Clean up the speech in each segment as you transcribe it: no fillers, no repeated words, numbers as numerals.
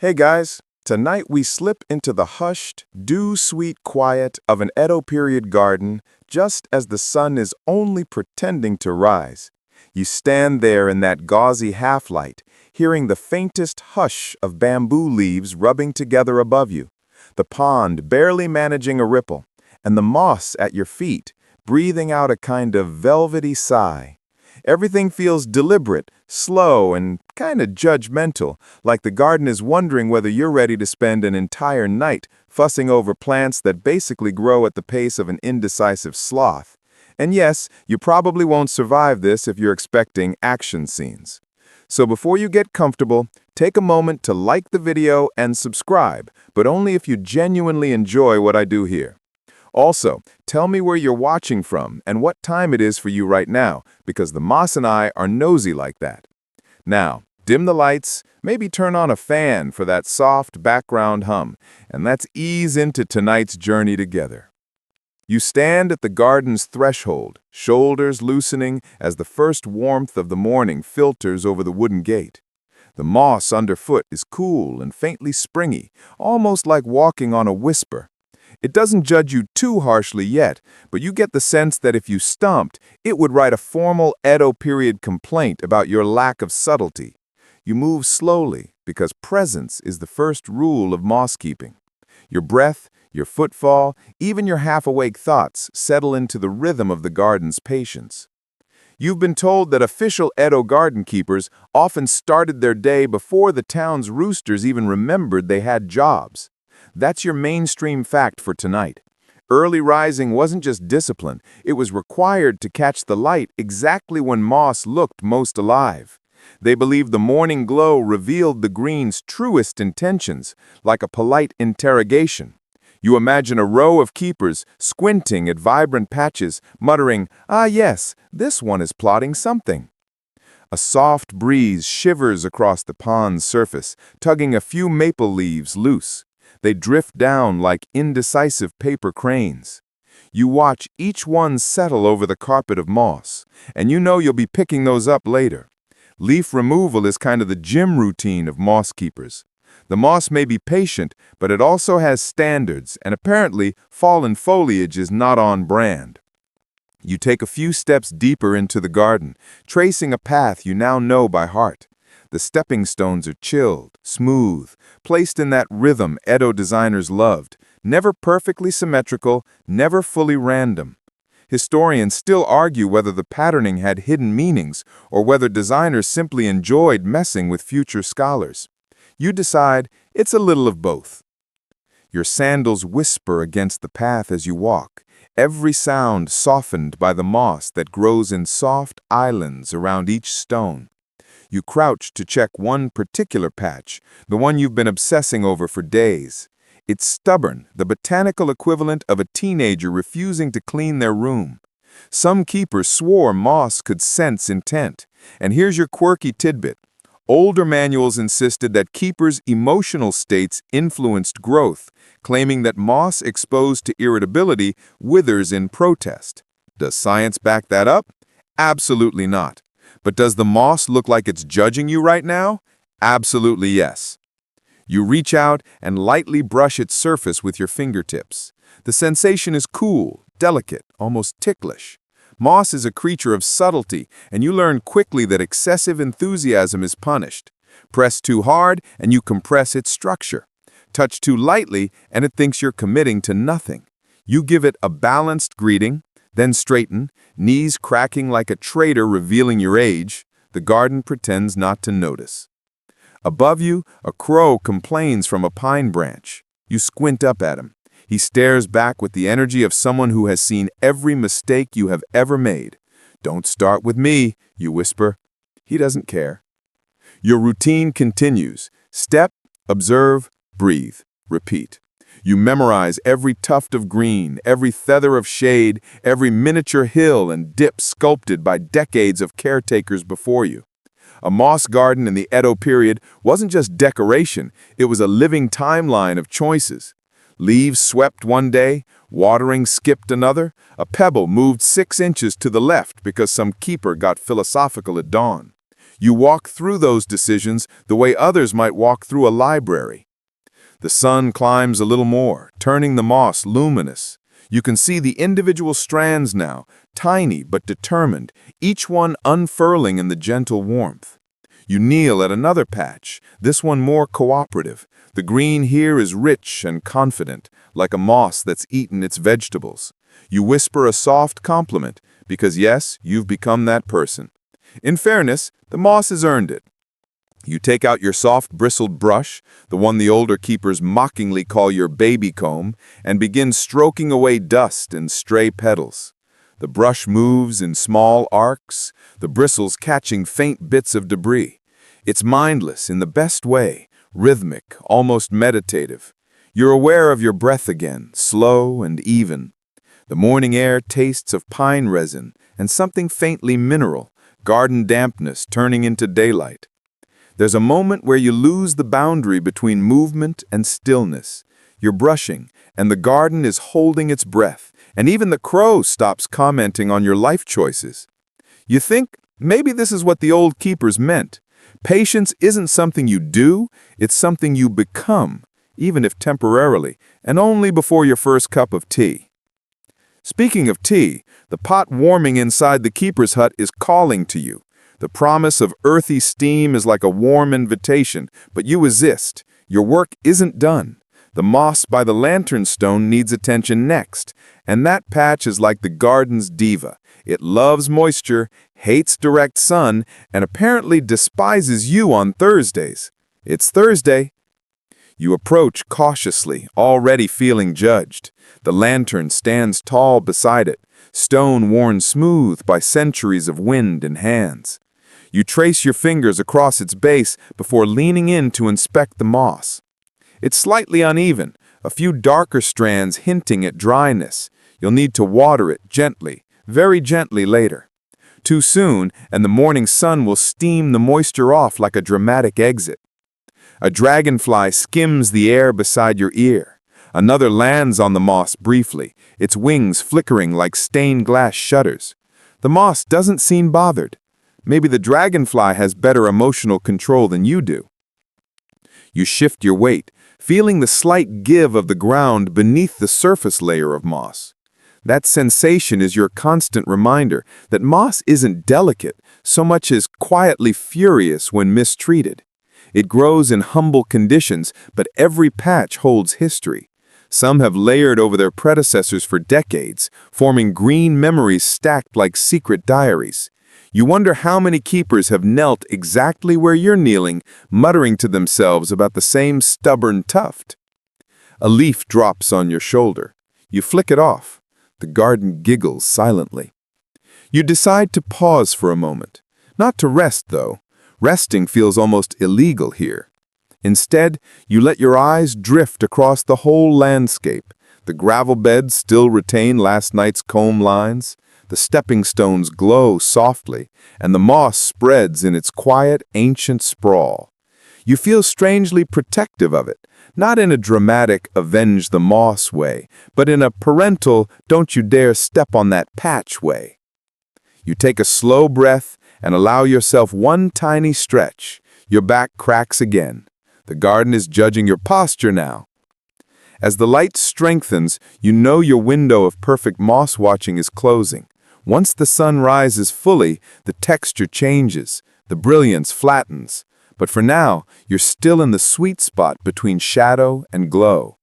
Hey guys, tonight we slip into the hushed, dew-sweet quiet of an Edo-Period garden just as the sun is only pretending to rise. You stand there in that gauzy half-light, hearing the faintest hush of bamboo leaves rubbing together above you, the pond barely managing a ripple, and the moss at your feet breathing out a kind of velvety sigh. Everything feels deliberate, slow, and kind of judgmental, like the garden is wondering whether you're ready to spend an entire night fussing over plants that basically grow at the pace of an indecisive sloth. And yes, you probably won't survive this if you're expecting action scenes. So before you get comfortable, take a moment to like the video and subscribe, but only if you genuinely enjoy what I do here. Also, tell me where you're watching from and what time it is for you right now, because the moss and I are nosy like that. Now, dim the lights, maybe turn on a fan for that soft background hum, and let's ease into tonight's journey together. You stand at the garden's threshold, shoulders loosening as the first warmth of the morning filters over the wooden gate. The moss underfoot is cool and faintly springy, almost like walking on a whisper. It doesn't judge you too harshly yet, but you get the sense that if you stomped, it would write a formal Edo-Period complaint about your lack of subtlety. You move slowly, because presence is the first rule of moss keeping. Your breath, your footfall, even your half-awake thoughts settle into the rhythm of the garden's patience. You've been told that official Edo garden keepers often started their day before the town's roosters even remembered they had jobs. That's your mainstream fact for tonight. Early rising wasn't just discipline, it was required to catch the light exactly when moss looked most alive. They believed the morning glow revealed the green's truest intentions, like a polite interrogation. You imagine a row of keepers squinting at vibrant patches, muttering, "Ah yes, this one is plotting something." A soft breeze shivers across the pond's surface, tugging a few maple leaves loose. They drift down like indecisive paper cranes. You watch each one settle over the carpet of moss, and you know you'll be picking those up later. Leaf removal is kind of the gym routine of moss keepers. The moss may be patient, but it also has standards, and apparently fallen foliage is not on brand. You take a few steps deeper into the garden, tracing a path you now know by heart. The stepping stones are chilled, smooth, placed in that rhythm Edo designers loved, never perfectly symmetrical, never fully random. Historians still argue whether the patterning had hidden meanings or whether designers simply enjoyed messing with future scholars. You decide it's a little of both. Your sandals whisper against the path as you walk, every sound softened by the moss that grows in soft islands around each stone. You crouch to check one particular patch, the one you've been obsessing over for days. It's stubborn, the botanical equivalent of a teenager refusing to clean their room. Some keepers swore moss could sense intent. And here's your quirky tidbit. Older manuals insisted that keepers' emotional states influenced growth, claiming that moss exposed to irritability withers in protest. Does science back that up? Absolutely not. But does the moss look like it's judging you right now? Absolutely yes. You reach out and lightly brush its surface with your fingertips. The sensation is cool, delicate, almost ticklish. Moss is a creature of subtlety, and you learn quickly that excessive enthusiasm is punished. Press too hard, and you compress its structure. Touch too lightly, and it thinks you're committing to nothing. You give it a balanced greeting, then straighten, knees cracking like a traitor revealing your age. The garden pretends not to notice. Above you, a crow complains from a pine branch. You squint up at him. He stares back with the energy of someone who has seen every mistake you have ever made. "Don't start with me," you whisper. He doesn't care. Your routine continues. Step, observe, breathe, repeat. You memorize every tuft of green, every feather of shade, every miniature hill and dip sculpted by decades of caretakers before you. A moss garden in the Edo period wasn't just decoration, it was a living timeline of choices. Leaves swept one day, watering skipped another, a pebble moved 6 inches to the left because some keeper got philosophical at dawn. You walk through those decisions the way others might walk through a library. The sun climbs a little more, turning the moss luminous. You can see the individual strands now, tiny but determined, each one unfurling in the gentle warmth. You kneel at another patch, this one more cooperative. The green here is rich and confident, like a moss that's eaten its vegetables. You whisper a soft compliment, because yes, you've become that person. In fairness, the moss has earned it. You take out your soft bristled brush, the one the older keepers mockingly call your baby comb, and begin stroking away dust and stray petals. The brush moves in small arcs, the bristles catching faint bits of debris. It's mindless in the best way, rhythmic, almost meditative. You're aware of your breath again, slow and even. The morning air tastes of pine resin and something faintly mineral, garden dampness turning into daylight. There's a moment where you lose the boundary between movement and stillness. You're brushing, and the garden is holding its breath, and even the crow stops commenting on your life choices. You think, maybe this is what the old keepers meant. Patience isn't something you do, it's something you become, even if temporarily, and only before your first cup of tea. Speaking of tea, the pot warming inside the keeper's hut is calling to you. The promise of earthy steam is like a warm invitation, but you resist. Your work isn't done. The moss by the lantern stone needs attention next, and that patch is like the garden's diva. It loves moisture, hates direct sun, and apparently despises you on Thursdays. It's Thursday. You approach cautiously, already feeling judged. The lantern stands tall beside it, stone worn smooth by centuries of wind and hands. You trace your fingers across its base before leaning in to inspect the moss. It's slightly uneven, a few darker strands hinting at dryness. You'll need to water it gently, very gently later. Too soon, and the morning sun will steam the moisture off like a dramatic exit. A dragonfly skims the air beside your ear. Another lands on the moss briefly, its wings flickering like stained glass shutters. The moss doesn't seem bothered. Maybe the dragonfly has better emotional control than you do. You shift your weight, feeling the slight give of the ground beneath the surface layer of moss. That sensation is your constant reminder that moss isn't delicate so much as quietly furious when mistreated. It grows in humble conditions, but every patch holds history. Some have layered over their predecessors for decades, forming green memories stacked like secret diaries. You wonder how many keepers have knelt exactly where you're kneeling, muttering to themselves about the same stubborn tuft. A leaf drops on your shoulder. You flick it off. The garden giggles silently. You decide to pause for a moment. Not to rest, though. Resting feels almost illegal here. Instead, you let your eyes drift across the whole landscape. The gravel beds still retain last night's comb lines. The stepping stones glow softly, and the moss spreads in its quiet, ancient sprawl. You feel strangely protective of it, not in a dramatic avenge the moss way, but in a parental don't you dare step on that patch way. You take a slow breath and allow yourself one tiny stretch. Your back cracks again. The garden is judging your posture now. As the light strengthens, you know your window of perfect moss watching is closing. Once the sun rises fully, the texture changes, the brilliance flattens. But for now, you're still in the sweet spot between shadow and glow.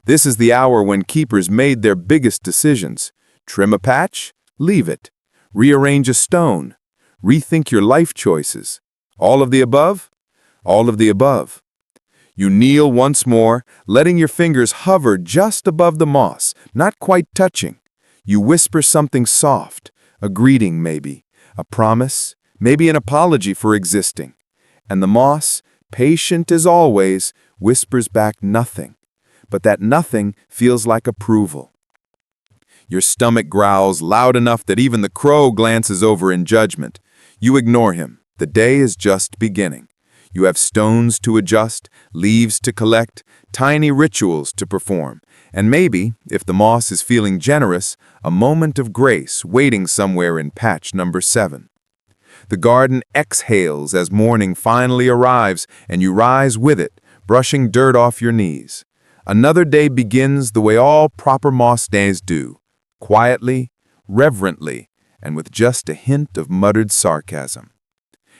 This is the hour when keepers made their biggest decisions. Trim a patch? Leave it. Rearrange a stone. Rethink your life choices. All of the above? All of the above. You kneel once more, letting your fingers hover just above the moss, not quite touching. You whisper something soft, a greeting maybe, a promise, maybe an apology for existing. And the moss, patient as always, whispers back nothing. But that nothing feels like approval. Your stomach growls loud enough that even the crow glances over in judgment. You ignore him. The day is just beginning. You have stones to adjust, leaves to collect, tiny rituals to perform, and maybe, if the moss is feeling generous, a moment of grace waiting somewhere in patch number 7. The garden exhales as morning finally arrives, and you rise with it, brushing dirt off your knees. Another day begins the way all proper moss days do, quietly, reverently, and with just a hint of muttered sarcasm.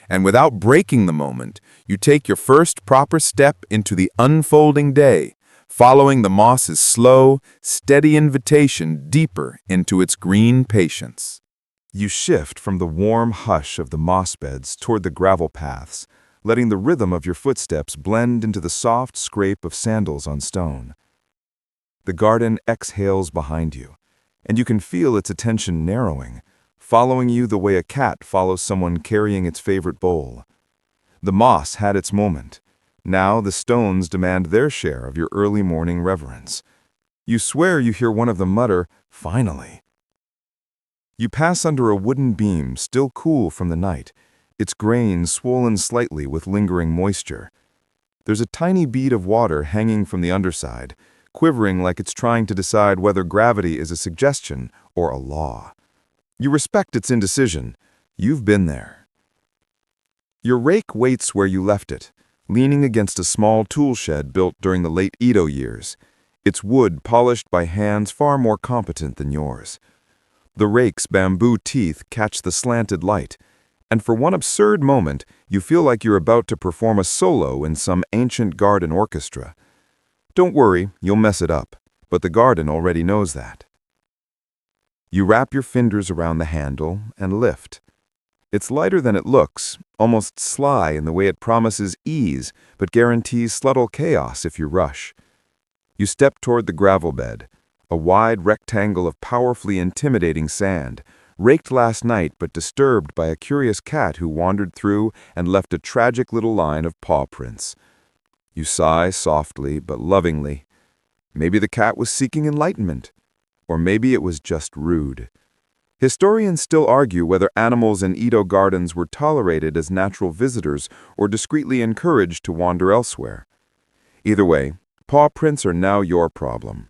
And without breaking the moment, you take your first proper step into the unfolding day, following the moss's slow, steady invitation deeper into its green patience. You shift from the warm hush of the moss beds toward the gravel paths, letting the rhythm of your footsteps blend into the soft scrape of sandals on stone. The garden exhales behind you, and you can feel its attention narrowing, following you the way a cat follows someone carrying its favorite bowl. The moss had its moment. Now the stones demand their share of your early morning reverence. You swear you hear one of them mutter, "Finally." You pass under a wooden beam still cool from the night, its grain swollen slightly with lingering moisture. There's a tiny bead of water hanging from the underside, quivering like it's trying to decide whether gravity is a suggestion or a law. You respect its indecision. You've been there. Your rake waits where you left it, leaning against a small tool shed built during the late Edo years, its wood polished by hands far more competent than yours. The rake's bamboo teeth catch the slanted light, and for one absurd moment, you feel like you're about to perform a solo in some ancient garden orchestra. Don't worry, you'll mess it up, but the garden already knows that. You wrap your fingers around the handle and lift. It's lighter than it looks, almost sly in the way it promises ease but guarantees subtle chaos if you rush. You step toward the gravel bed, a wide rectangle of powerfully intimidating sand, raked last night but disturbed by a curious cat who wandered through and left a tragic little line of paw prints. You sigh softly but lovingly. Maybe the cat was seeking enlightenment, or maybe it was just rude. Historians still argue whether animals in Edo gardens were tolerated as natural visitors or discreetly encouraged to wander elsewhere. Either way, paw prints are now your problem.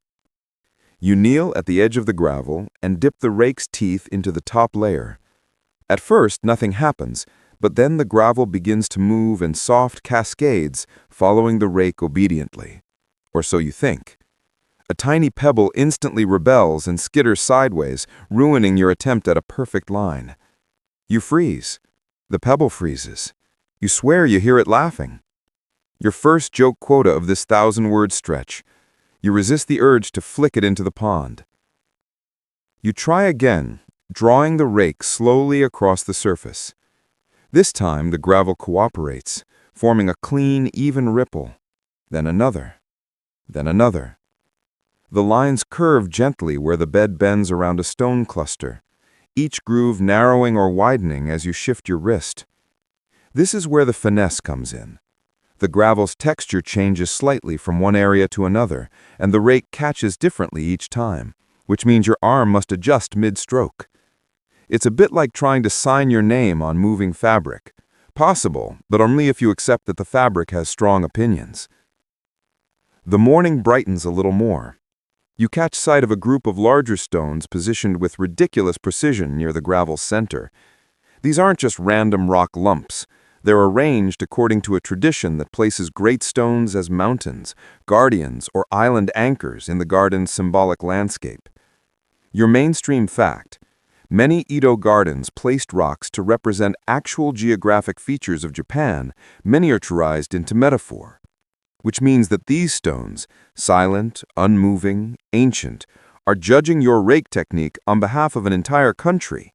You kneel at the edge of the gravel and dip the rake's teeth into the top layer. At first, nothing happens, but then the gravel begins to move in soft cascades, following the rake obediently. Or so you think. A tiny pebble instantly rebels and skitters sideways, ruining your attempt at a perfect line. You freeze. The pebble freezes. You swear you hear it laughing. Your first joke quota of this 1,000-word stretch. You resist the urge to flick it into the pond. You try again, drawing the rake slowly across the surface. This time the gravel cooperates, forming a clean, even ripple. Then another. Then another. The lines curve gently where the bed bends around a stone cluster, each groove narrowing or widening as you shift your wrist. This is where the finesse comes in. The gravel's texture changes slightly from one area to another, and the rake catches differently each time, which means your arm must adjust mid-stroke. It's a bit like trying to sign your name on moving fabric. Possible, but only if you accept that the fabric has strong opinions. The morning brightens a little more. You catch sight of a group of larger stones positioned with ridiculous precision near the gravel's center. These aren't just random rock lumps. They're arranged according to a tradition that places great stones as mountains, guardians, or island anchors in the garden's symbolic landscape. Your mainstream fact: many Edo gardens placed rocks to represent actual geographic features of Japan, miniaturized into metaphor, which means that these stones, silent, unmoving, ancient, are judging your rake technique on behalf of an entire country.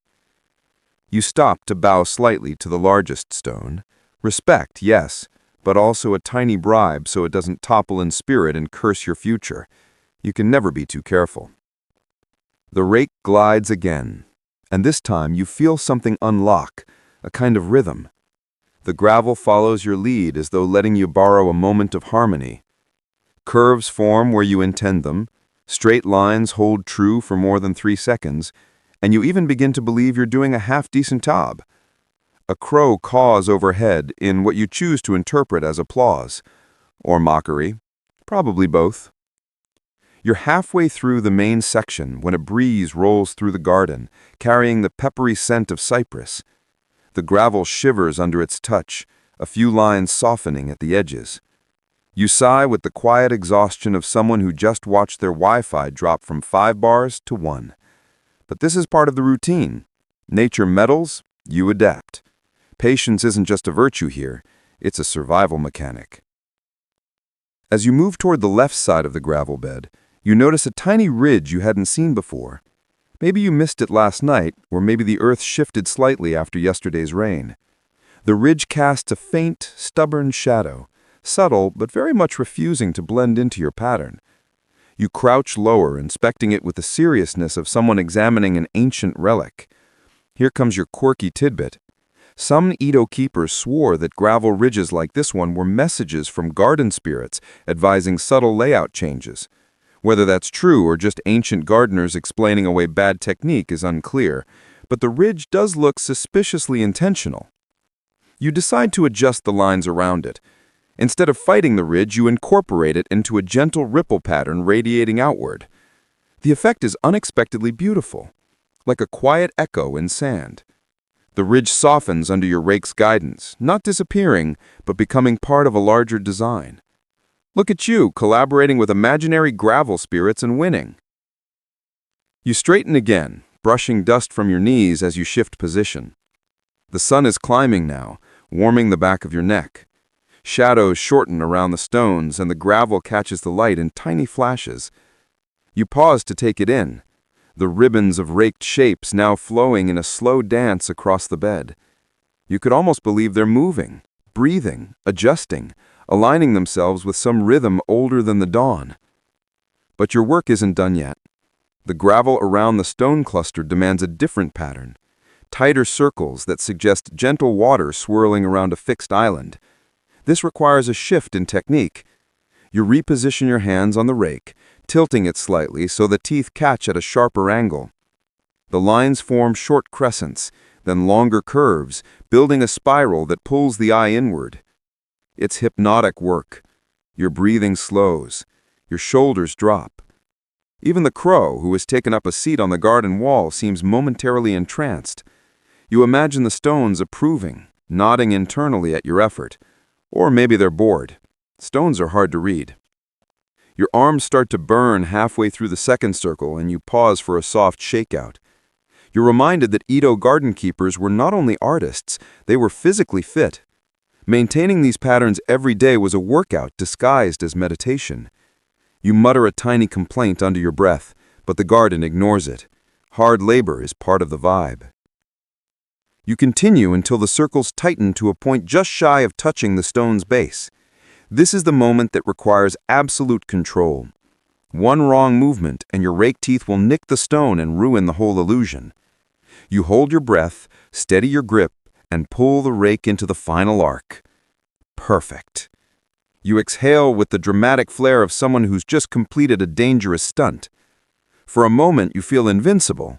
You stop to bow slightly to the largest stone. Respect, yes, but also a tiny bribe so it doesn't topple in spirit and curse your future. You can never be too careful. The rake glides again, and this time you feel something unlock, a kind of rhythm. The gravel follows your lead as though letting you borrow a moment of harmony. Curves form where you intend them, straight lines hold true for more than 3 seconds, and you even begin to believe you're doing a half-decent job. A crow caws overhead in what you choose to interpret as applause, or mockery, probably both. You're halfway through the main section when a breeze rolls through the garden, carrying the peppery scent of cypress. The gravel shivers under its touch, a few lines softening at the edges. You sigh with the quiet exhaustion of someone who just watched their Wi-Fi drop from 5 bars to 1. But this is part of the routine. Nature meddles, you adapt. Patience isn't just a virtue here, it's a survival mechanic. As you move toward the left side of the gravel bed, you notice a tiny ridge you hadn't seen before. Maybe you missed it last night, or maybe the earth shifted slightly after yesterday's rain. The ridge casts a faint, stubborn shadow, subtle but very much refusing to blend into your pattern. You crouch lower, inspecting it with the seriousness of someone examining an ancient relic. Here comes your quirky tidbit. Some Edo keepers swore that gravel ridges like this one were messages from garden spirits advising subtle layout changes. Whether that's true or just ancient gardeners explaining away bad technique is unclear, but the ridge does look suspiciously intentional. You decide to adjust the lines around it. Instead of fighting the ridge, you incorporate it into a gentle ripple pattern radiating outward. The effect is unexpectedly beautiful, like a quiet echo in sand. The ridge softens under your rake's guidance, not disappearing, but becoming part of a larger design. Look at you, collaborating with imaginary gravel spirits and winning. You straighten again, brushing dust from your knees as you shift position. The sun is climbing now, warming the back of your neck. Shadows shorten around the stones, and the gravel catches the light in tiny flashes. You pause to take it in, the ribbons of raked shapes now flowing in a slow dance across the bed. You could almost believe they're moving, breathing, adjusting, aligning themselves with some rhythm older than the dawn. But your work isn't done yet. The gravel around the stone cluster demands a different pattern, tighter circles that suggest gentle water swirling around a fixed island. This requires a shift in technique. You reposition your hands on the rake, tilting it slightly so the teeth catch at a sharper angle. The lines form short crescents, then longer curves, building a spiral that pulls the eye inward. It's hypnotic work. Your breathing slows. Your shoulders drop. Even the crow, who has taken up a seat on the garden wall, seems momentarily entranced. You imagine the stones approving, nodding internally at your effort. Or maybe they're bored. Stones are hard to read. Your arms start to burn halfway through the second circle, and you pause for a soft shakeout. You're reminded that Edo garden keepers were not only artists, they were physically fit. Maintaining these patterns every day was a workout disguised as meditation. You mutter a tiny complaint under your breath, but the garden ignores it. Hard labor is part of the vibe. You continue until the circles tighten to a point just shy of touching the stone's base. This is the moment that requires absolute control. One wrong movement, and your rake teeth will nick the stone and ruin the whole illusion. You hold your breath, steady your grip, and pull the rake into the final arc. Perfect. You exhale with the dramatic flair of someone who's just completed a dangerous stunt. For a moment, you feel invincible.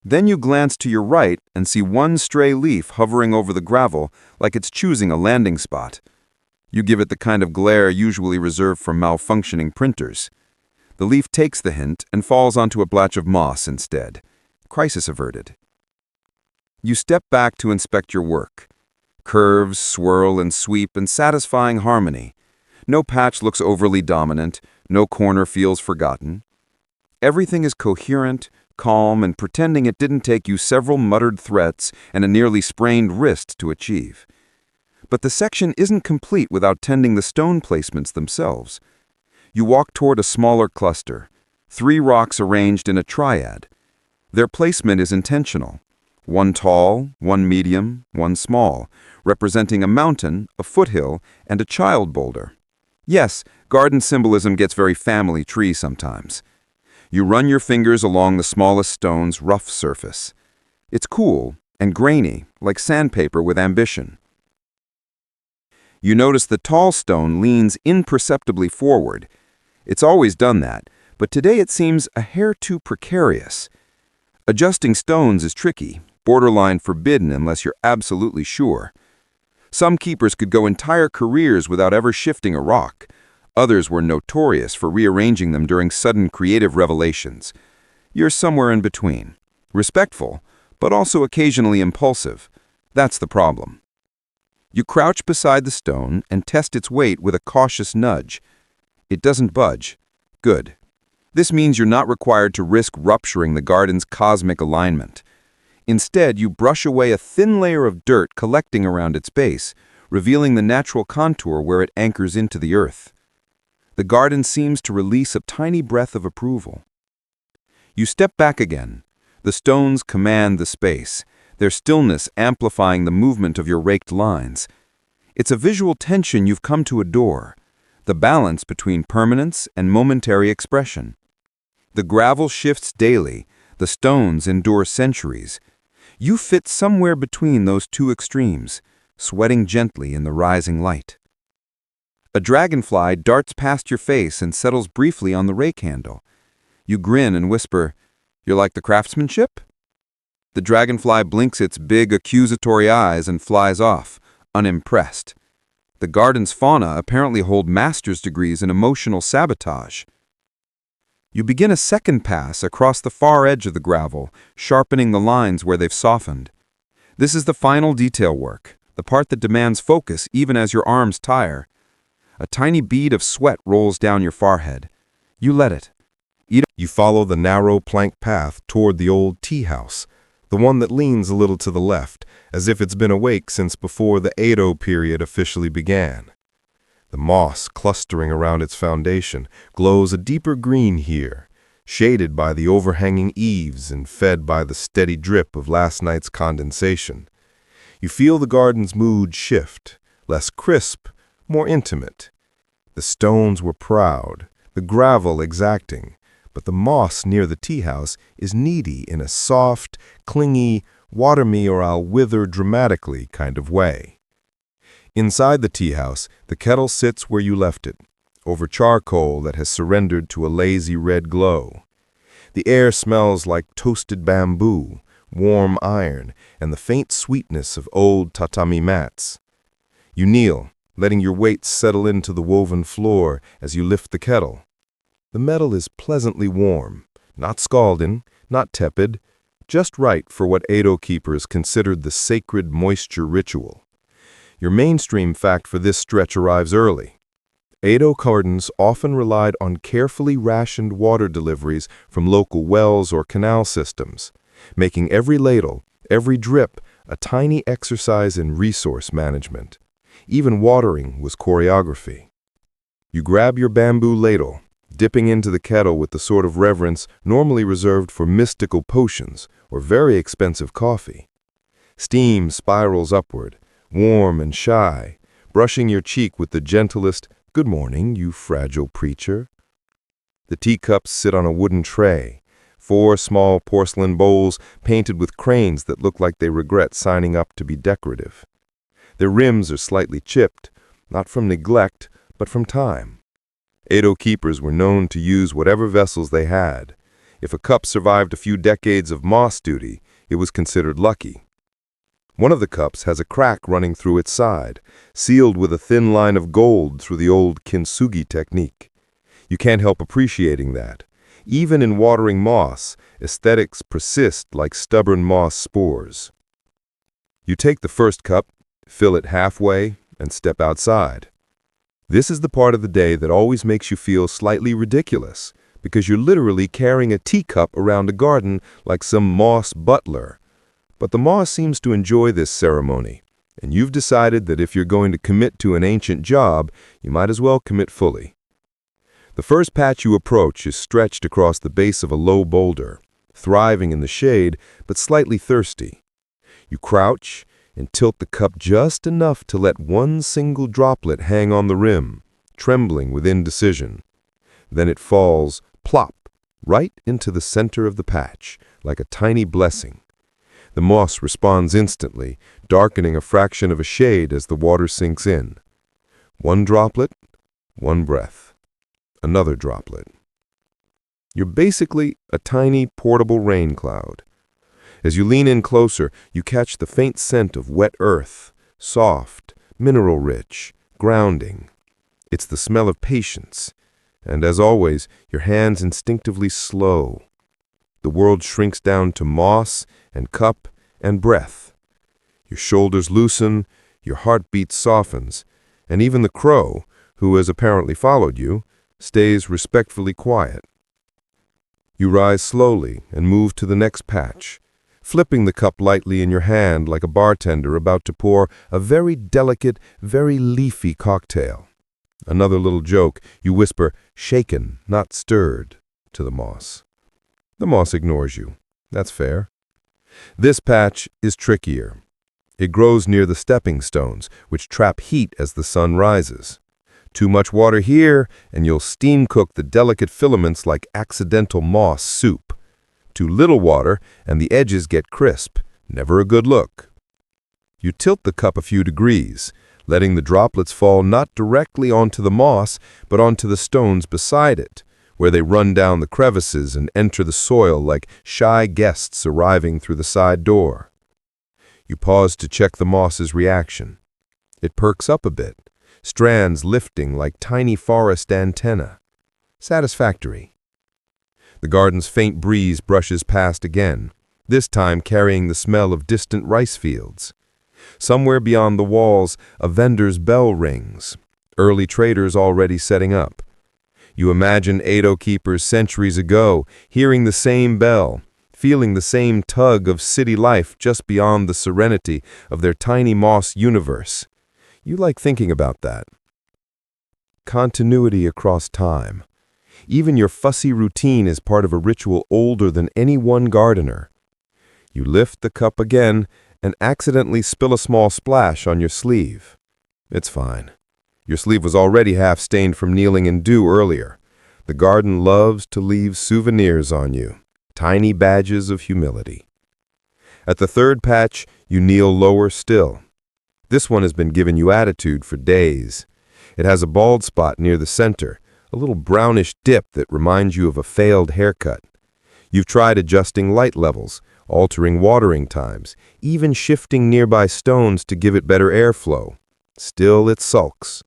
Then you glance to your right and see one stray leaf hovering over the gravel like it's choosing a landing spot. You give it the kind of glare usually reserved for malfunctioning printers. The leaf takes the hint and falls onto a blotch of moss instead. Crisis averted. You step back to inspect your work. Curves, swirl, and sweep in satisfying harmony. No patch looks overly dominant, no corner feels forgotten. Everything is coherent, calm, and pretending it didn't take you several muttered threats and a nearly sprained wrist to achieve. But the section isn't complete without tending the stone placements themselves. You walk toward a smaller cluster, 3 rocks arranged in a triad. Their placement is intentional. One tall, one medium, one small, representing a mountain, a foothill, and a child boulder. Yes, garden symbolism gets very family tree sometimes. You run your fingers along the smallest stone's rough surface. It's cool and grainy, like sandpaper with ambition. You notice the tall stone leans imperceptibly forward. It's always done that, but today it seems a hair too precarious. Adjusting stones is tricky, borderline forbidden unless you're absolutely sure. Some keepers could go entire careers without ever shifting a rock. Others were notorious for rearranging them during sudden creative revelations. You're somewhere in between. Respectful, but also occasionally impulsive. That's the problem. You crouch beside the stone and test its weight with a cautious nudge. It doesn't budge. Good. This means you're not required to risk rupturing the garden's cosmic alignment. Instead, you brush away a thin layer of dirt collecting around its base, revealing the natural contour where it anchors into the earth. The garden seems to release a tiny breath of approval. You step back again. The stones command the space, their stillness amplifying the movement of your raked lines. It's a visual tension you've come to adore, the balance between permanence and momentary expression. The gravel shifts daily, the stones endure centuries. You fit somewhere between those two extremes, sweating gently in the rising light. A dragonfly darts past your face and settles briefly on the rake handle. You grin and whisper, "You like the craftsmanship?" The dragonfly blinks its big, accusatory eyes and flies off, unimpressed. The garden's fauna apparently hold master's degrees in emotional sabotage. You begin a second pass across the far edge of the gravel, sharpening the lines where they've softened. This is the final detail work, the part that demands focus even as your arms tire. A tiny bead of sweat rolls down your forehead. You let it. You follow the narrow plank path toward the old tea house, the one that leans a little to the left, as if it's been awake since before the Edo-Period officially began. The moss clustering around its foundation glows a deeper green here, shaded by the overhanging eaves and fed by the steady drip of last night's condensation. You feel the garden's mood shift, less crisp, more intimate. The stones were proud, the gravel exacting, but the moss near the tea house is needy in a soft, clingy, water me or I'll wither dramatically kind of way. Inside the tea house, the kettle sits where you left it, over charcoal that has surrendered to a lazy red glow. The air smells like toasted bamboo, warm iron, and the faint sweetness of old tatami mats. You kneel, letting your weight settle into the woven floor as you lift the kettle. The metal is pleasantly warm, not scalding, not tepid, just right for what Edo keepers considered the sacred moisture ritual. Your mainstream fact for this stretch arrives early. Edo gardens often relied on carefully rationed water deliveries from local wells or canal systems, making every ladle, every drip, a tiny exercise in resource management. Even watering was choreography. You grab your bamboo ladle, dipping into the kettle with the sort of reverence normally reserved for mystical potions or very expensive coffee. Steam spirals upward, warm and shy, brushing your cheek with the gentlest, "Good morning, you fragile preacher." The teacups sit on a wooden tray, 4 small porcelain bowls painted with cranes that look like they regret signing up to be decorative. Their rims are slightly chipped, not from neglect, but from time. Edo keepers were known to use whatever vessels they had. If a cup survived a few decades of moss duty, it was considered lucky. One of the cups has a crack running through its side, sealed with a thin line of gold through the old kintsugi technique. You can't help appreciating that. Even in watering moss, aesthetics persist like stubborn moss spores. You take the first cup, fill it halfway, and step outside. This is the part of the day that always makes you feel slightly ridiculous, because you're literally carrying a teacup around a garden like some moss butler. But the moss seems to enjoy this ceremony, and you've decided that if you're going to commit to an ancient job, you might as well commit fully. The first patch you approach is stretched across the base of a low boulder, thriving in the shade, but slightly thirsty. You crouch and tilt the cup just enough to let one single droplet hang on the rim, trembling with indecision. Then it falls, plop, right into the center of the patch, like a tiny blessing. The moss responds instantly, darkening a fraction of a shade as the water sinks in. One droplet, one breath. Another droplet. You're basically a tiny portable rain cloud. As you lean in closer, you catch the faint scent of wet earth, soft, mineral-rich, grounding. It's the smell of patience, and as always, your hands instinctively slow. The world shrinks down to moss and cup and breath. Your shoulders loosen, your heartbeat softens, and even the crow, who has apparently followed you, stays respectfully quiet. You rise slowly and move to the next patch, flipping the cup lightly in your hand like a bartender about to pour a very delicate, very leafy cocktail. Another little joke, you whisper, "shaken, not stirred," to the moss. The moss ignores you. That's fair. This patch is trickier. It grows near the stepping stones, which trap heat as the sun rises. Too much water here, and you'll steam cook the delicate filaments like accidental moss soup. Too little water, and the edges get crisp. Never a good look. You tilt the cup a few degrees, letting the droplets fall not directly onto the moss, but onto the stones beside it, where they run down the crevices and enter the soil like shy guests arriving through the side door. You pause to check the moss's reaction. It perks up a bit, strands lifting like tiny forest antennae. Satisfactory. The garden's faint breeze brushes past again, this time carrying the smell of distant rice fields. Somewhere beyond the walls, a vendor's bell rings, early traders already setting up. You imagine Edo keepers centuries ago, hearing the same bell, feeling the same tug of city life just beyond the serenity of their tiny moss universe. You like thinking about that. Continuity across time. Even your fussy routine is part of a ritual older than any one gardener. You lift the cup again and accidentally spill a small splash on your sleeve. It's fine. Your sleeve was already half stained from kneeling in dew earlier. The garden loves to leave souvenirs on you, tiny badges of humility. At the third patch, you kneel lower still. This one has been giving you attitude for days. It has a bald spot near the center, a little brownish dip that reminds you of a failed haircut. You've tried adjusting light levels, altering watering times, even shifting nearby stones to give it better airflow. Still, it sulks.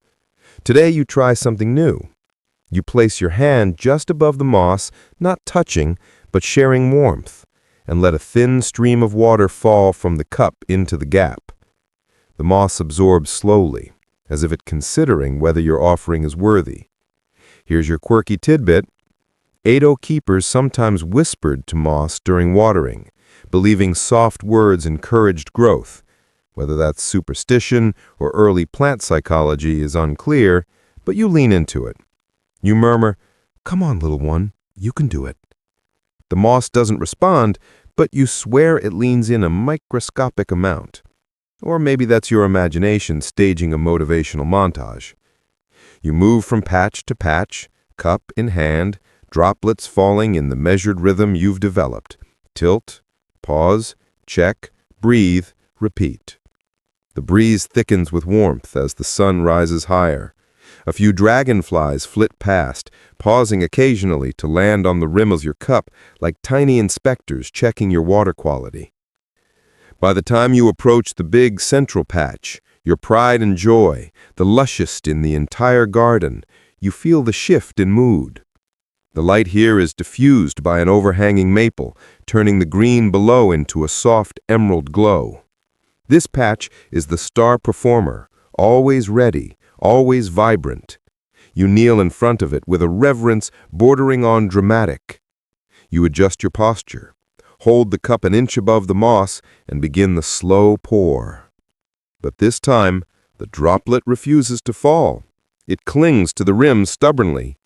Today you try something new. You place your hand just above the moss, not touching, but sharing warmth, and let a thin stream of water fall from the cup into the gap. The moss absorbs slowly, as if it considering whether your offering is worthy. Here's your quirky tidbit. Edo keepers sometimes whispered to moss during watering, believing soft words encouraged growth. Whether that's superstition or early plant psychology is unclear, but you lean into it. You murmur, "Come on, little one, you can do it." The moss doesn't respond, but you swear it leans in a microscopic amount. Or maybe that's your imagination staging a motivational montage. You move from patch to patch, cup in hand, droplets falling in the measured rhythm you've developed. Tilt, pause, check, breathe, repeat. The breeze thickens with warmth as the sun rises higher. A few dragonflies flit past, pausing occasionally to land on the rim of your cup like tiny inspectors checking your water quality. By the time you approach the big central patch, your pride and joy, the lushest in the entire garden, you feel the shift in mood. The light here is diffused by an overhanging maple, turning the green below into a soft emerald glow. This patch is the star performer, always ready, always vibrant. You kneel in front of it with a reverence bordering on dramatic. You adjust your posture, hold the cup an inch above the moss, and begin the slow pour. But this time, the droplet refuses to fall. It clings to the rim stubbornly.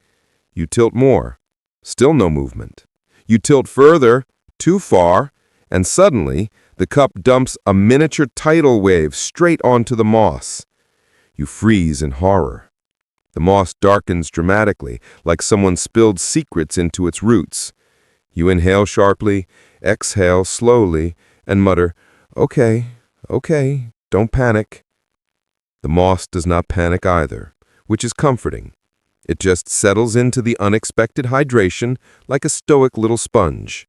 You tilt more. Still no movement. You tilt further, too far, and suddenly, the cup dumps a miniature tidal wave straight onto the moss. You freeze in horror. The moss darkens dramatically, like someone spilled secrets into its roots. You inhale sharply, exhale slowly, and mutter, "Okay, okay, don't panic." The moss does not panic either, which is comforting. It just settles into the unexpected hydration like a stoic little sponge.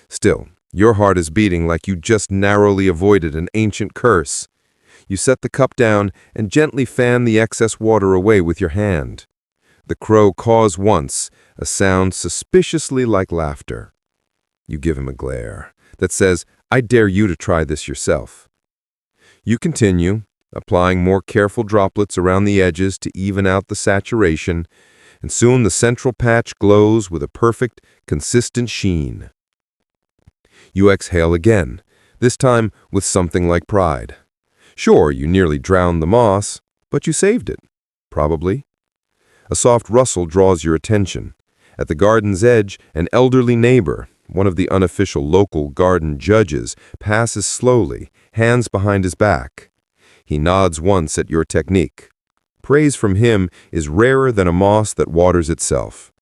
Still, your heart is beating like you just narrowly avoided an ancient curse. You set the cup down and gently fan the excess water away with your hand. The crow caws once, a sound suspiciously like laughter. You give him a glare that says, "I dare you to try this yourself." You continue, applying more careful droplets around the edges to even out the saturation, and soon the central patch glows with a perfect, consistent sheen. You exhale again, this time with something like pride. Sure, you nearly drowned the moss, but you saved it. Probably. A soft rustle draws your attention. At the garden's edge, an elderly neighbor, one of the unofficial local garden judges, passes slowly, hands behind his back. He nods once at your technique. Praise from him is rarer than a moss that waters itself.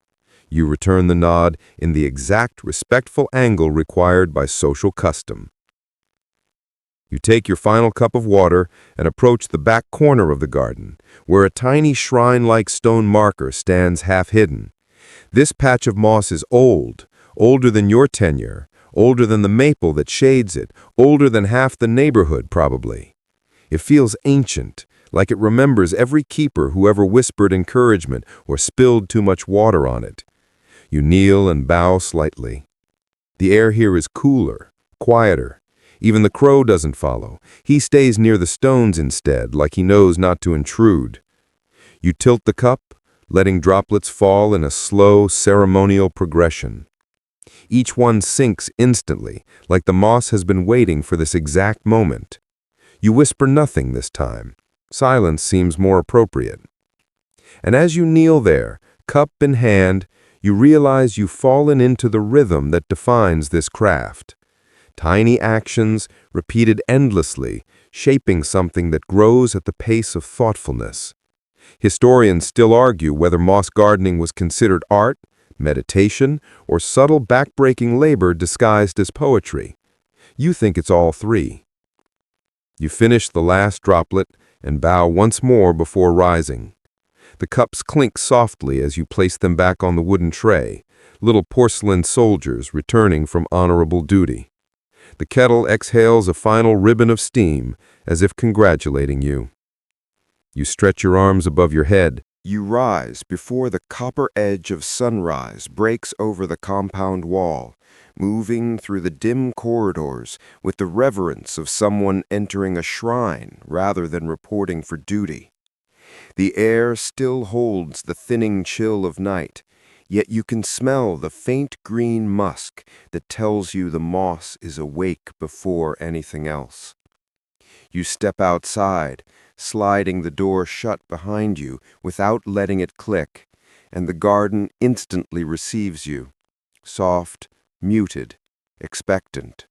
You return the nod in the exact respectful angle required by social custom. You take your final cup of water and approach the back corner of the garden, where a tiny shrine-like stone marker stands half-hidden. This patch of moss is old, older than your tenure, older than the maple that shades it, older than half the neighborhood, probably. It feels ancient, like it remembers every keeper who ever whispered encouragement or spilled too much water on it. You kneel and bow slightly. The air here is cooler, quieter. Even the crow doesn't follow. He stays near the stones instead, like he knows not to intrude. You tilt the cup, letting droplets fall in a slow, ceremonial progression. Each one sinks instantly, like the moss has been waiting for this exact moment. You whisper nothing this time. Silence seems more appropriate. And as you kneel there, cup in hand, you realize you've fallen into the rhythm that defines this craft. Tiny actions, repeated endlessly, shaping something that grows at the pace of thoughtfulness. Historians still argue whether moss gardening was considered art, meditation, or subtle backbreaking labor disguised as poetry. You think it's all three. You finish the last droplet and bow once more before rising. The cups clink softly as you place them back on the wooden tray, little porcelain soldiers returning from honorable duty. The kettle exhales a final ribbon of steam, as if congratulating you. You stretch your arms above your head. You rise before the copper edge of sunrise breaks over the compound wall, moving through the dim corridors with the reverence of someone entering a shrine rather than reporting for duty. The air still holds the thinning chill of night, yet you can smell the faint green musk that tells you the moss is awake before anything else. You step outside, sliding the door shut behind you without letting it click, and the garden instantly receives you, soft, muted, expectant.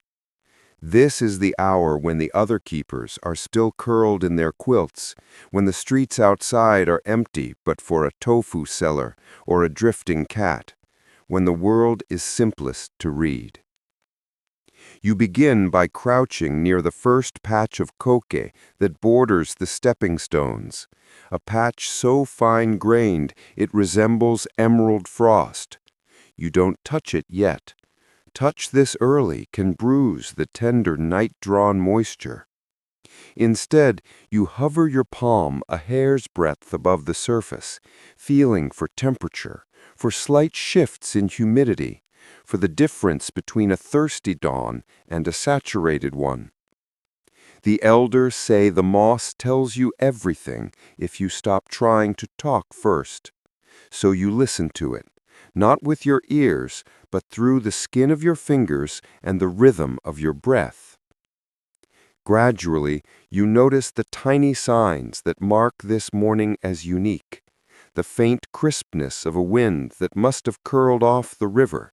This is the hour when the other keepers are still curled in their quilts, when the streets outside are empty but for a tofu seller or a drifting cat, when the world is simplest to read. You begin by crouching near the first patch of koke that borders the stepping stones, a patch so fine-grained it resembles emerald frost. You don't touch it yet. Touch this early can bruise the tender night-drawn moisture. Instead, you hover your palm a hair's breadth above the surface, feeling for temperature, for slight shifts in humidity, for the difference between a thirsty dawn and a saturated one. The elders say the moss tells you everything if you stop trying to talk first. So you listen to it, not with your ears, but through the skin of your fingers and the rhythm of your breath. Gradually, you notice the tiny signs that mark this morning as unique, the faint crispness of a wind that must have curled off the river,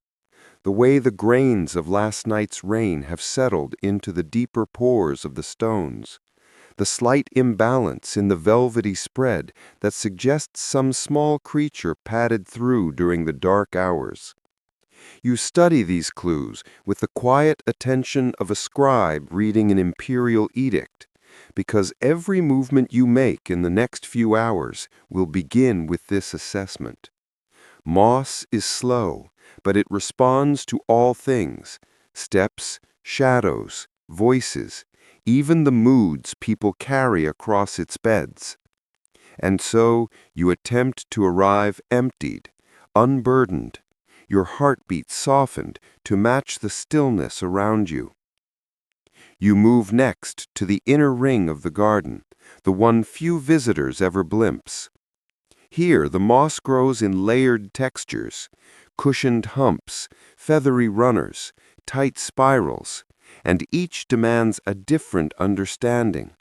the way the grains of last night's rain have settled into the deeper pores of the stones, the slight imbalance in the velvety spread that suggests some small creature padded through during the dark hours. You study these clues with the quiet attention of a scribe reading an imperial edict, because every movement you make in the next few hours will begin with this assessment. Moss is slow, but it responds to all things: steps, shadows, voices, even the moods people carry across its beds. And so you attempt to arrive emptied, unburdened, your heartbeat softened to match the stillness around you. You move next to the inner ring of the garden, the one few visitors ever glimpse. Here, the moss grows in layered textures, cushioned humps, feathery runners, tight spirals, and each demands a different understanding.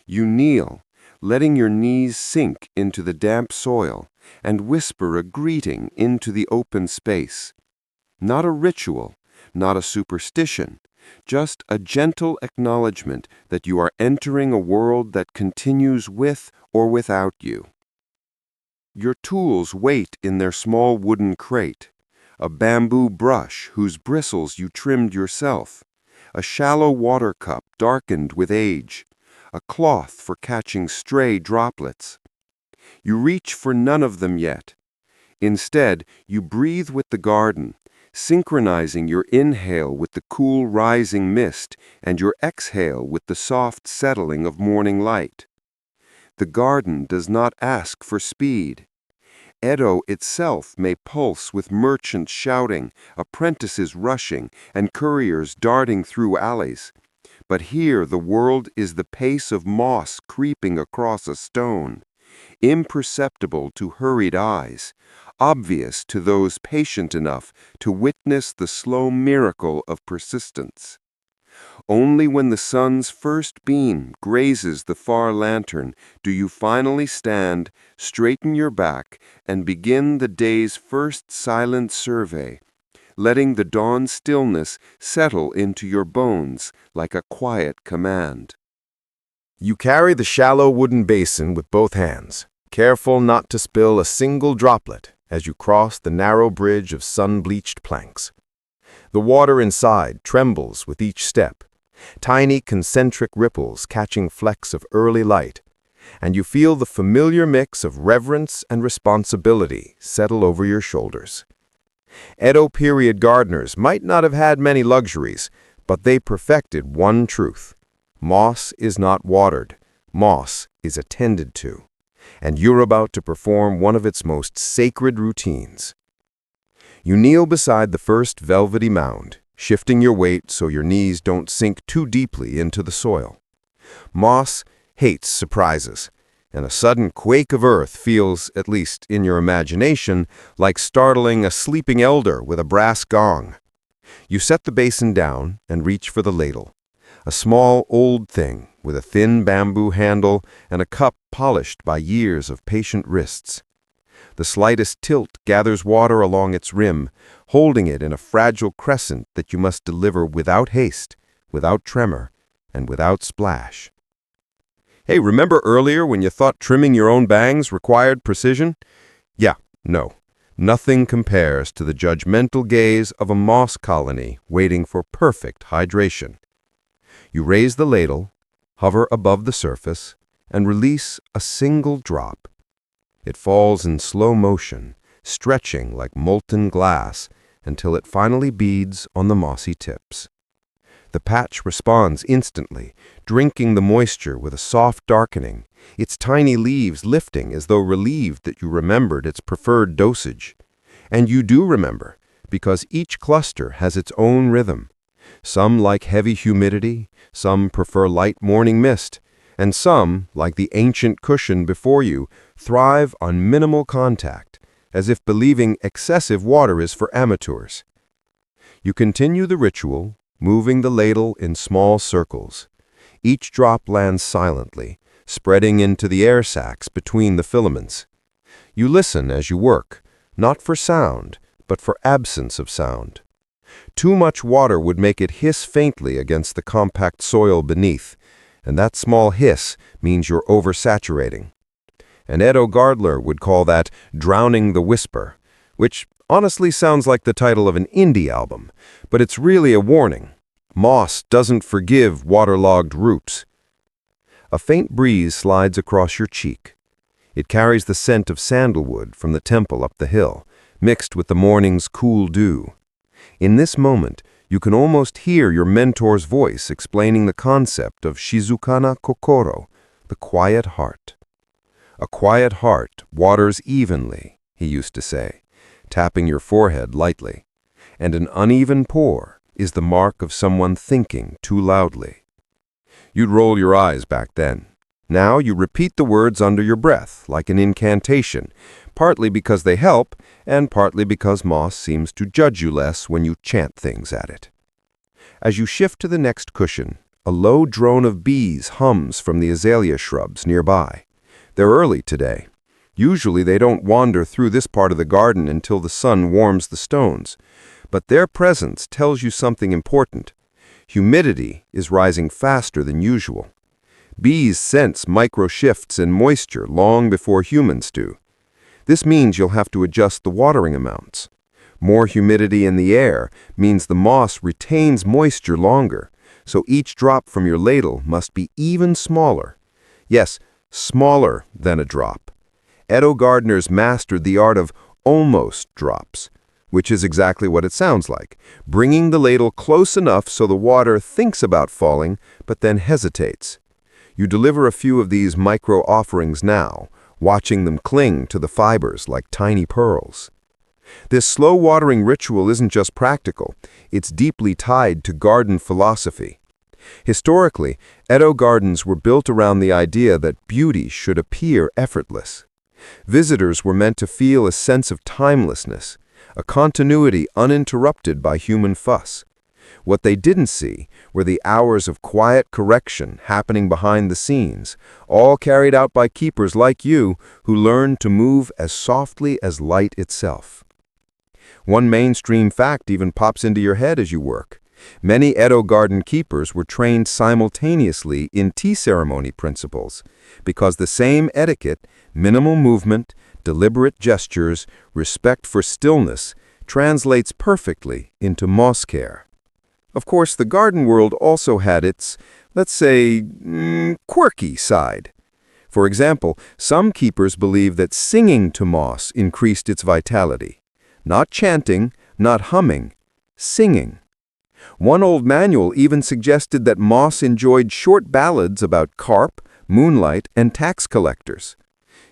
You kneel, letting your knees sink into the damp soil, and whisper a greeting into the open space. Not a ritual, not a superstition, just a gentle acknowledgement that you are entering a world that continues with or without you. Your tools wait in their small wooden crate, a bamboo brush whose bristles you trimmed yourself, a shallow water cup darkened with age, a cloth for catching stray droplets. You reach for none of them yet. Instead, you breathe with the garden, synchronizing your inhale with the cool rising mist and your exhale with the soft settling of morning light. The garden does not ask for speed. Edo itself may pulse with merchants shouting, apprentices rushing, and couriers darting through alleys. But here the world is the pace of moss creeping across a stone, imperceptible to hurried eyes, obvious to those patient enough to witness the slow miracle of persistence. Only when the sun's first beam grazes the far lantern do you finally stand, straighten your back, and begin the day's first silent survey, letting the dawn stillness settle into your bones like a quiet command. You carry the shallow wooden basin with both hands, careful not to spill a single droplet as you cross the narrow bridge of sun-bleached planks. The water inside trembles with each step, tiny concentric ripples catching flecks of early light, and you feel the familiar mix of reverence and responsibility settle over your shoulders. Edo-Period gardeners might not have had many luxuries, but they perfected one truth. Moss is not watered, moss is attended to, and you're about to perform one of its most sacred routines. You kneel beside the first velvety mound, shifting your weight so your knees don't sink too deeply into the soil. Moss hates surprises, and a sudden quake of earth feels, at least in your imagination, like startling a sleeping elder with a brass gong. You set the basin down and reach for the ladle, a small old thing with a thin bamboo handle and a cup polished by years of patient wrists. The slightest tilt gathers water along its rim, holding it in a fragile crescent that you must deliver without haste, without tremor, and without splash. Hey, remember earlier when you thought trimming your own bangs required precision? Yeah, no. Nothing compares to the judgmental gaze of a moss colony waiting for perfect hydration. You raise the ladle, hover above the surface, and release a single drop. It falls in slow motion, stretching like molten glass until it finally beads on the mossy tips. The patch responds instantly, drinking the moisture with a soft darkening, its tiny leaves lifting as though relieved that you remembered its preferred dosage. And you do remember, because each cluster has its own rhythm. Some like heavy humidity, some prefer light morning mist, and some, like the ancient cushion before you, thrive on minimal contact, as if believing excessive water is for amateurs. You continue the ritual, moving the ladle in small circles. Each drop lands silently, spreading into the air sacs between the filaments. You listen as you work, not for sound, but for absence of sound. Too much water would make it hiss faintly against the compact soil beneath, and that small hiss means you're oversaturating. An Edo Gardler would call that drowning the whisper, which honestly sounds like the title of an indie album, but it's really a warning. Moss doesn't forgive waterlogged roots. A faint breeze slides across your cheek. It carries the scent of sandalwood from the temple up the hill, mixed with the morning's cool dew. In this moment, you can almost hear your mentor's voice explaining the concept of Shizukana Kokoro, the quiet heart. A quiet heart waters evenly, he used to say, tapping your forehead lightly, and an uneven pour is the mark of someone thinking too loudly. You'd roll your eyes back then. Now you repeat the words under your breath, like an incantation, partly because they help, and partly because moss seems to judge you less when you chant things at it. As you shift to the next cushion, a low drone of bees hums from the azalea shrubs nearby. They're early today. Usually they don't wander through this part of the garden until the sun warms the stones. But their presence tells you something important. Humidity is rising faster than usual. Bees sense micro-shifts in moisture long before humans do. This means you'll have to adjust the watering amounts. More humidity in the air means the moss retains moisture longer, so each drop from your ladle must be even smaller. Yes, smaller than a drop. Edo gardeners mastered the art of almost drops, which is exactly what it sounds like, bringing the ladle close enough so the water thinks about falling, but then hesitates. You deliver a few of these micro-offerings now, watching them cling to the fibers like tiny pearls. This slow watering ritual isn't just practical, it's deeply tied to garden philosophy. Historically, Edo gardens were built around the idea that beauty should appear effortless. Visitors were meant to feel a sense of timelessness, a continuity uninterrupted by human fuss. What they didn't see were the hours of quiet correction happening behind the scenes, all carried out by keepers like you who learned to move as softly as light itself. One mainstream fact even pops into your head as you work. Many Edo garden keepers were trained simultaneously in tea ceremony principles, because the same etiquette, minimal movement, deliberate gestures, respect for stillness, translates perfectly into moss care. Of course, the garden world also had its, let's say, quirky side. For example, some keepers believe that singing to moss increased its vitality. Not chanting, not humming, singing. One old manual even suggested that moss enjoyed short ballads about carp, moonlight, and tax collectors.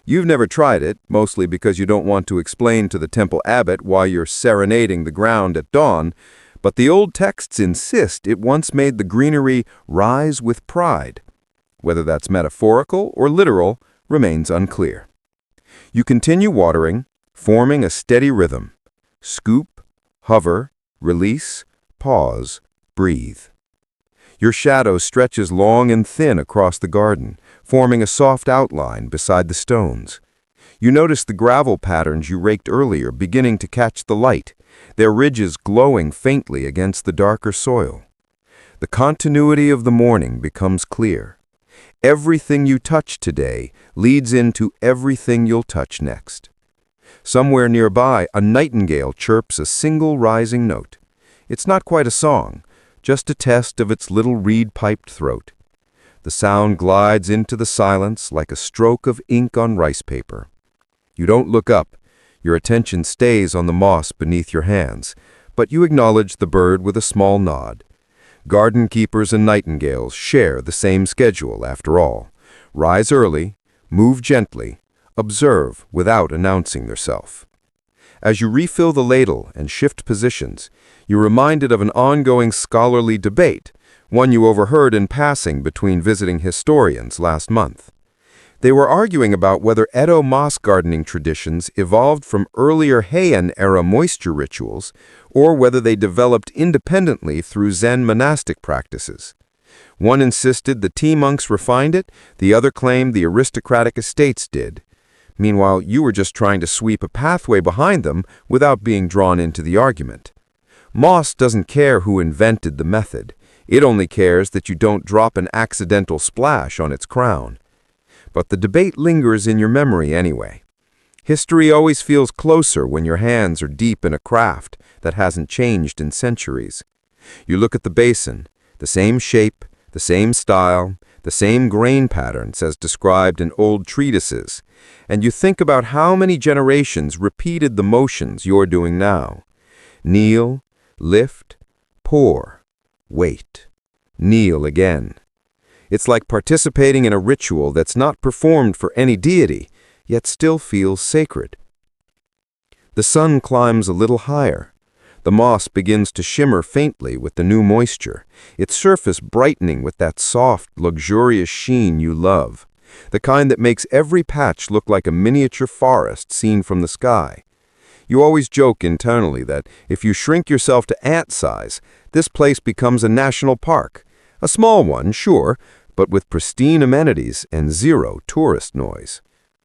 You've never tried it, mostly because you don't want to explain to the temple abbot why you're serenading the ground at dawn, but the old texts insist it once made the greenery rise with pride. Whether that's metaphorical or literal remains unclear. You continue watering, forming a steady rhythm. Scoop, hover, release, pause, breathe. Your shadow stretches long and thin across the garden, forming a soft outline beside the stones. You notice the gravel patterns you raked earlier beginning to catch the light, their ridges glowing faintly against the darker soil. The continuity of the morning becomes clear. Everything you touch today leads into everything you'll touch next. Somewhere nearby, a nightingale chirps a single rising note. It's not quite a song, just a test of its little reed-piped throat. The sound glides into the silence like a stroke of ink on rice paper. You don't look up. Your attention stays on the moss beneath your hands, but you acknowledge the bird with a small nod. Garden keepers and nightingales share the same schedule, after all. Rise early, move gently, observe without announcing yourself. As you refill the ladle and shift positions, you're reminded of an ongoing scholarly debate, one you overheard in passing between visiting historians last month. They were arguing about whether Edo moss gardening traditions evolved from earlier Heian-era moisture rituals, or whether they developed independently through Zen monastic practices. One insisted the tea monks refined it, the other claimed the aristocratic estates did. Meanwhile, you were just trying to sweep a pathway behind them without being drawn into the argument. Moss doesn't care who invented the method. It only cares that you don't drop an accidental splash on its crown. But the debate lingers in your memory anyway. History always feels closer when your hands are deep in a craft that hasn't changed in centuries. You look at the basin, the same shape, the same style, the same grain patterns as described in old treatises, and you think about how many generations repeated the motions you're doing now. Kneel, lift, pour, wait, kneel again. It's like participating in a ritual that's not performed for any deity, yet still feels sacred. The sun climbs a little higher. The moss begins to shimmer faintly with the new moisture, its surface brightening with that soft, luxurious sheen you love, the kind that makes every patch look like a miniature forest seen from the sky. You always joke internally that if you shrink yourself to ant size, this place becomes a national park. A small one, sure, but with pristine amenities and zero tourist noise.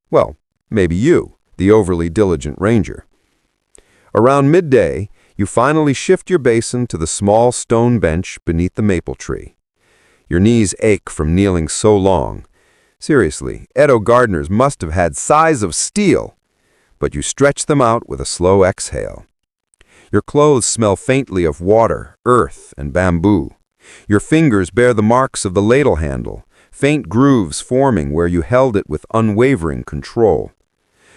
Well, maybe you, the overly diligent ranger. Around midday, you finally shift your basin to the small stone bench beneath the maple tree. Your knees ache from kneeling so long. Seriously, Edo gardeners must have had size of steel. But you stretch them out with a slow exhale. Your clothes smell faintly of water, earth, and bamboo. Your fingers bear the marks of the ladle handle, faint grooves forming where you held it with unwavering control.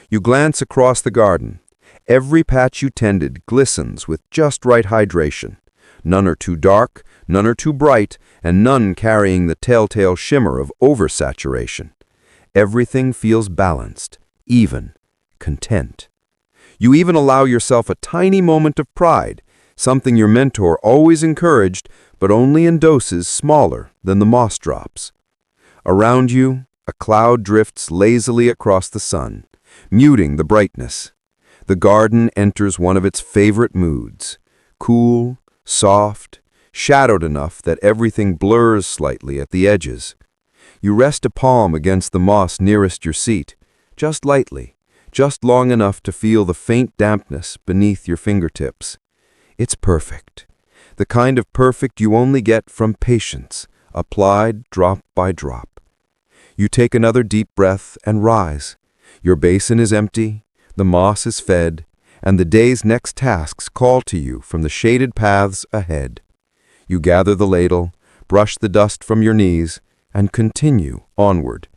You glance across the garden. Every patch you tended glistens with just right hydration. None are too dark, none are too bright, and none carrying the telltale shimmer of oversaturation. Everything feels balanced, even, content. You even allow yourself a tiny moment of pride, something your mentor always encouraged, but only in doses smaller than the moss drops. Around you, a cloud drifts lazily across the sun, muting the brightness. The garden enters one of its favorite moods, cool, soft, shadowed enough that everything blurs slightly at the edges. You rest a palm against the moss nearest your seat, just lightly, just long enough to feel the faint dampness beneath your fingertips. It's perfect, the kind of perfect you only get from patience, applied drop by drop. You take another deep breath and rise. Your basin is empty, the moss is fed, and the day's next tasks call to you from the shaded paths ahead. You gather the ladle, brush the dust from your knees, and continue onward,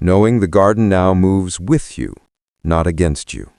knowing the garden now moves with you, not against you.